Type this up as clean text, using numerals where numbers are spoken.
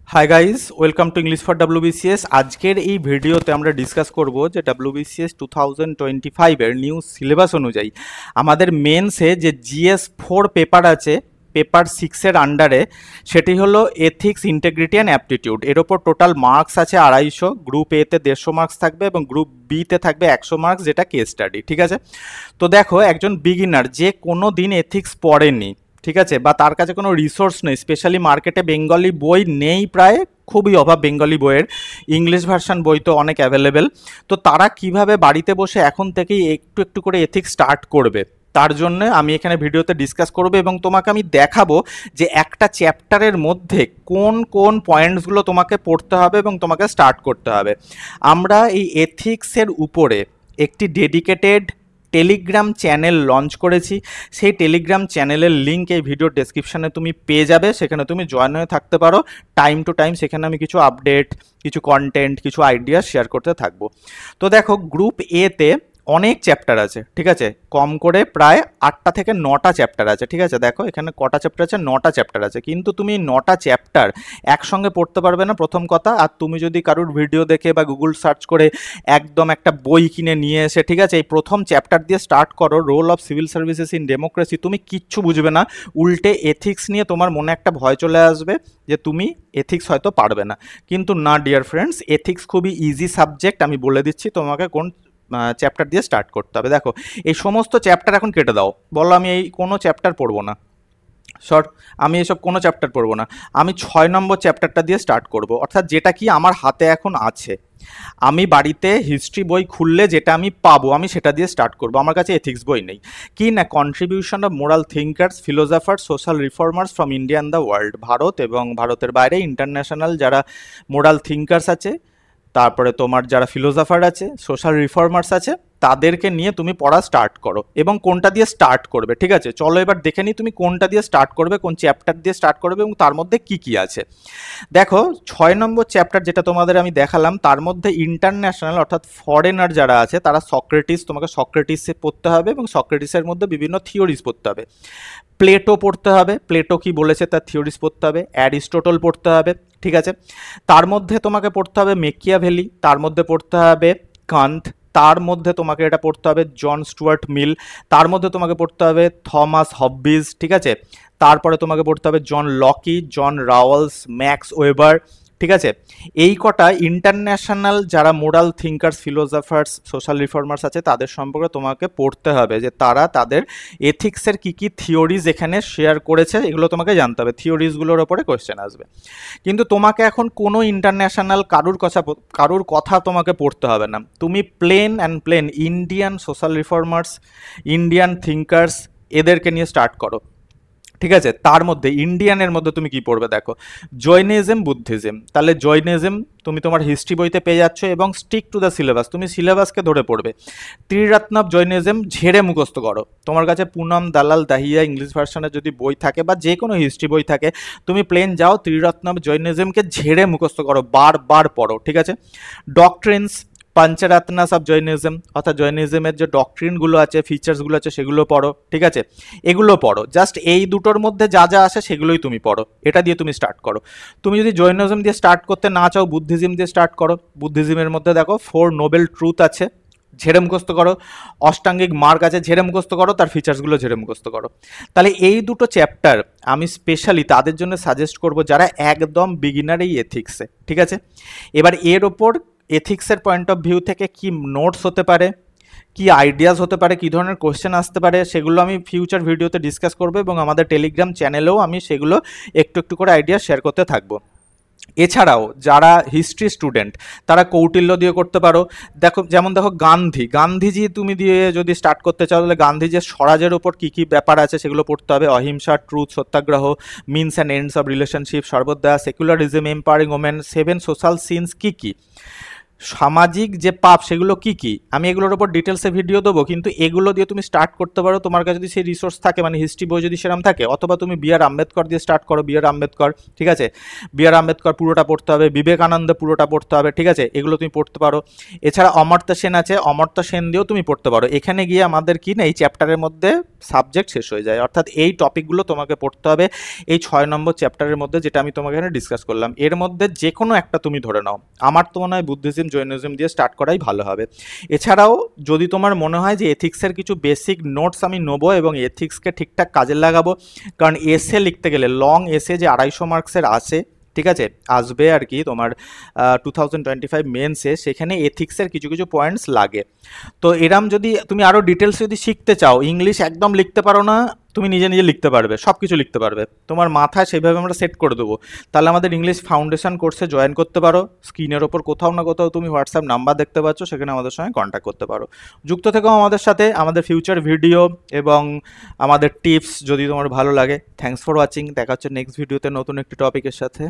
Hi guys, welcome to English for WBCS। আজকের এই ভিডিওতে আমরা ডিসকাস করব যে WBCS 2025-এর নিউ সিলেবাস অনুযায়ী আমাদের মেন্সে যে GS4 পেপার আছে, পেপার 6-এর আন্ডারে, সেটি হলো এথিক্স, ইন্টেগ্রিটি অ্যান্ড অ্যাপটিটিউড। এর ওপর টোটাল মার্কস আছে 250। গ্রুপ এতে 150 মার্কস থাকবে এবং গ্রুপ বিতে থাকবে 100 মার্কস, যেটা কেস স্টাডি। ঠিক আছে, তো দেখো, একজন বিগিনার যে কোনো দিন এথিক্স পড়েনি, ঠিক আছে, বা তার কাছে কোনো রিসোর্স নেই, স্পেশালি মার্কেটে বেঙ্গলি বই নেই, প্রায় খুবই অভাব বেঙ্গলি বইয়ের, ইংলিশ ভার্সন বই তো অনেক অ্যাভেলেবেল, তো তারা কিভাবে বাড়িতে বসে এখন থেকেই একটু একটু করে এথিক্স স্টার্ট করবে, তার জন্য আমি এখানে ভিডিওতে ডিসকাস করব এবং তোমাকে আমি দেখাবো যে একটা চ্যাপ্টারের মধ্যে কোন কোন পয়েন্টসগুলো তোমাকে পড়তে হবে এবং তোমাকে স্টার্ট করতে হবে। আমরা এই এথিক্সের উপরে একটি ডেডিকেটেড টেলিগ্রাম চ্যানেল লঞ্চ করেছি। সেই টেলিগ্রাম চ্যানেলের লিঙ্ক এই ভিডিও ডেসক্রিপশানে তুমি পেয়ে যাবে, সেখানে তুমি জয়েন হয়ে থাকতে পারো। টাইম টু টাইম সেখানে আমি কিছু আপডেট, কিছু কন্টেন্ট, কিছু আইডিয়া শেয়ার করতে থাকবো। তো দেখো, গ্রুপ এতে অনেক চ্যাপ্টার আছে, ঠিক আছে, কম করে প্রায় 8টা থেকে 9টা চ্যাপ্টার আছে। ঠিক আছে, দেখো এখানে কটা চ্যাপ্টার আছে, 9টা চ্যাপ্টার আছে, কিন্তু তুমি 9টা চ্যাপ্টার একসঙ্গে পড়তে পারবে না, প্রথম কথা। আর তুমি যদি কারোর ভিডিও দেখে বা গুগল সার্চ করে একদম একটা বই কিনে নিয়ে এসে, ঠিক আছে, এই প্রথম চ্যাপ্টার দিয়ে স্টার্ট করো, role of civil services in democracy, তুমি কিচ্ছু বুঝবে না। উল্টে এথিক্স নিয়ে তোমার মনে একটা ভয় চলে আসবে যে তুমি এথিক্স হয়তো পারবে না। কিন্তু না ডিয়ার ফ্রেন্ডস, এথিক্স খুবই ইজি সাবজেক্ট। আমি বলে দিচ্ছি তোমাকে কোন চ্যাপ্টার দিয়ে স্টার্ট করতে হবে। দেখো, এই সমস্ত চ্যাপ্টার এখন কেটে দাও, বলো আমি এই কোনো চ্যাপ্টার পড়বো না, আমি এসব কোনো চ্যাপ্টার পড়বো না, আমি 6 নম্বর চ্যাপ্টারটা দিয়ে স্টার্ট করব, অর্থাৎ যেটা কি আমার হাতে এখন আছে। আমি বাড়িতে হিস্ট্রি বই খুললে যেটা আমি পাবো, আমি সেটা দিয়ে স্টার্ট করব। আমার কাছে এথিক্স বই নেই। কি না, contribution of moral thinkers, philosophers, social reformers from India and the world, Bharat এবং ভারতের বাইরে ইন্টারন্যাশনাল যারা মোরাল থিঙ্কার্স আছে, তারপরে তোমার যারা ফিলোসফার আছে, সোশ্যাল রিফর্মার্স আছে, তাদেরকে নিয়ে তুমি পড়া স্টার্ট করো। এবং কোনটা দিয়ে স্টার্ট করবে, ঠিক আছে, চলো এবার দেখে নিই তুমি কোনটা দিয়ে স্টার্ট করবে, কোন চ্যাপ্টার দিয়ে স্টার্ট করবে এবং তার মধ্যে কি কি আছে। দেখো, 6 নম্বর চ্যাপ্টার যেটা তোমাদের আমি দেখালাম, তার মধ্যে ইন্টারন্যাশনাল অর্থাৎ ফরেনার যারা আছে তারা সক্রেটিস, তোমাকে সক্রেটিসে পড়তে হবে এবং সক্রেটিসের মধ্যে বিভিন্ন থিওরিজ পড়তে হবে। প্লেটো পড়তে হবে, প্লেটো কি বলেছে তার থিওরিজ পড়তে হবে। অ্যারিস্টটল পড়তে হবে, ঠিক আছে। তার মধ্যে তোমাকে পড়তে হবে মেকিয়াভেলি, তার মধ্যে পড়তে হবে কান্ট, তার মধ্যে তোমাকে এটা পড়তে হবে জন স্টুয়ার্ট মিল, তার মধ্যে তোমাকে পড়তে হবে থমাস হববিজ, ঠিক আছে। তারপরে তোমাকে পড়তে হবে জন লকি, জন রাওয়ালস, ম্যাক্স ওয়েবার, ঠিক আছে। এই কটা ইন্টারন্যাশনাল যারা moral thinkers, philosophers, social reformers আছে, তাদের সম্পর্কে তোমাকে পড়তে হবে যে তারা তাদের এথিক্সের কী কী থিওরিজ এখানে শেয়ার করেছে, এগুলো তোমাকে জানতে হবে। থিওরিজগুলোর ওপরে কোয়েশ্চেন আসবে। কিন্তু তোমাকে এখন কোনো ইন্টারন্যাশনাল কারুর কথা তোমাকে পড়তে হবে না। তুমি plain and plain Indian social reformers, Indian thinkers, এদেরকে নিয়ে স্টার্ট করো, ঠিক আছে। তার মধ্যে ইন্ডিয়ানের মধ্যে তুমি কি পড়বে, দেখো, জৈনিজম, বুদ্ধিজম। তাহলে জৈনিজম তুমি তোমার হিস্ট্রি বইতে পেয়ে যাচ্ছ এবং স্টিক টু দ্য সিলেবাস, তুমি সিলেবাসকে ধরে পড়বে। ত্রিরত্নব জৈনিজম ঝেড়ে মুখস্থ করো। তোমার কাছে পুনম দালাল দাহিয়া ইংলিশ ভার্সনের যদি বই থাকে বা যে কোনো হিস্ট্রি বই থাকে, তুমি প্লেন যাও, ত্রিরত্নব জৈনিজমকে ঝেড়ে মুখস্থ করো, বারবার পড়ো, ঠিক আছে। ডক্ট্রিনস, পঞ্চরত্নাস অফ জৈনিজম, অর্থাৎ জৈনিজমের যে ডক্ট্রিনগুলো আছে, ফিচার্সগুলো আছে, সেগুলো পড়ো, ঠিক আছে। এগুলো পড়ো, জাস্ট এই দুটোর মধ্যে যা যা আসে সেগুলোই তুমি পড়ো, এটা দিয়ে তুমি স্টার্ট করো। তুমি যদি জৈনিজম দিয়ে স্টার্ট করতে না চাও, বুদ্ধিজম দিয়ে স্টার্ট করো। বুদ্ধিজমের মধ্যে দেখো 4 নোবেল ট্রুথ আছে, ঝেড়ে মুখস্থ করো। অষ্টাঙ্গিক মার্গ আছে, ঝেড়ে মুখস্থ করো, তার ফিচার্সগুলো ঝেড়ে মুখস্থ করো। তাহলে এই দুটো চ্যাপ্টার আমি স্পেশালি তাদের জন্য সাজেস্ট করব যারা একদম বিগিনার এই এথিক্সে, ঠিক আছে। এবার এর ওপর এথিক্সের পয়েন্ট অফ ভিউ থেকে কি নোটস হতে পারে, কি আইডিয়াস হতে পারে, কী ধরনের কোয়েশ্চেন আসতে পারে, সেগুলো আমি ফিউচার ভিডিওতে ডিসকাস করবো এবং আমাদের টেলিগ্রাম চ্যানেলেও আমি সেগুলো একটু একটু করে আইডিয়া শেয়ার করতে থাকবো। এছাড়াও যারা হিস্ট্রি স্টুডেন্ট তারা কৌটিল্য দিয়ে করতে পারো। দেখো, যেমন দেখো গান্ধীজি তুমি দিয়ে যদি স্টার্ট করতে চাও, তাহলে গান্ধীজির স্বরাজের ওপর কী কী ব্যাপার আছে সেগুলো পড়তে হবে। Ahimsa, truth, satyagraha, means and ends of relationship, সর্বদা, secularism, empowering women, 7 social sins কী কী, সামাজিক যে পাপ সেগুলো কি কি, আমি এগুলোর উপর ডিটেলসে ভিডিও দেবো, কিন্তু এগুলো দিয়ে তুমি স্টার্ট করতে পারো। তোমার কাছে যদি সেই রিসোর্স থাকে, মানে হিস্ট্রি বই যদি সেরকম থাকে, অথবা তুমি বি.আর. আম্বেদকর দিয়ে স্টার্ট করো। বি.আর. আম্বেদকর, ঠিক আছে, বি.আর. আম্বেদকর পুরোটা পড়তে হবে, বিবেকানন্দ পুরোটা পড়তে হবে, ঠিক আছে, এগুলো তুমি পড়তে পারো। এছাড়া অমর্ত্য সেন আছে, অমর্ত্য সেন দিয়েও তুমি পড়তে পারো। এখানে গিয়ে আমাদের কি না, এই চ্যাপ্টারের মধ্যে সাবজেক্ট শেষ হয়ে যায়, অর্থাৎ এই টপিকগুলো তোমাকে পড়তে হবে এই 6 নম্বর চ্যাপ্টারের মধ্যে, যেটা আমি তোমাকে এখানে ডিসকাস করলাম। এর মধ্যে যে কোনো একটা তুমি ধরে নাও। আমার তো মনে হয় বুদ্ধিজম জৈনিজম দিয়ে স্টার্ট করাই ভালো হবে। এছাড়াও যদি তোমার মনে হয় যে এথিক্সের কিছু বেসিক নোটস আমি নেবো এবং এথিক্সকে ঠিকঠাক কাজে লাগাবো, কারণ এসে লিখতে গেলে লং এসে যে 250 মার্কসের আসে, ঠিক আছে, আসবে আর কি তোমার 2025 মেন্সে, সেখানে এথিক্সের কিছু কিছু পয়েন্টস লাগে। তো এরম যদি তুমি আরও ডিটেলস যদি শিখতে চাও, ইংলিশ একদম লিখতে পারো না, তুমি নিজে নিজে লিখতে পারবে, সব কিছু লিখতে পারবে, তোমার মাথায় সেইভাবে আমরা সেট করে দেবো, তাহলে আমাদের ইংলিশ ফাউন্ডেশন কোর্সে জয়েন করতে পারো। স্ক্রিনের ওপর কোথাও না কোথাও তুমি হোয়াটসঅ্যাপ নাম্বার দেখতে পাচ্ছ, সেখানে আমাদের সঙ্গে কন্ট্যাক্ট করতে পারো। যুক্ত থেকেও আমাদের সাথে, আমাদের ফিউচার ভিডিও এবং আমাদের টিপস যদি তোমার ভালো লাগে। থ্যাঙ্কস ফর ওয়াচিং, দেখা হচ্ছে নেক্সট ভিডিওতে নতুন একটি টপিকের সাথে।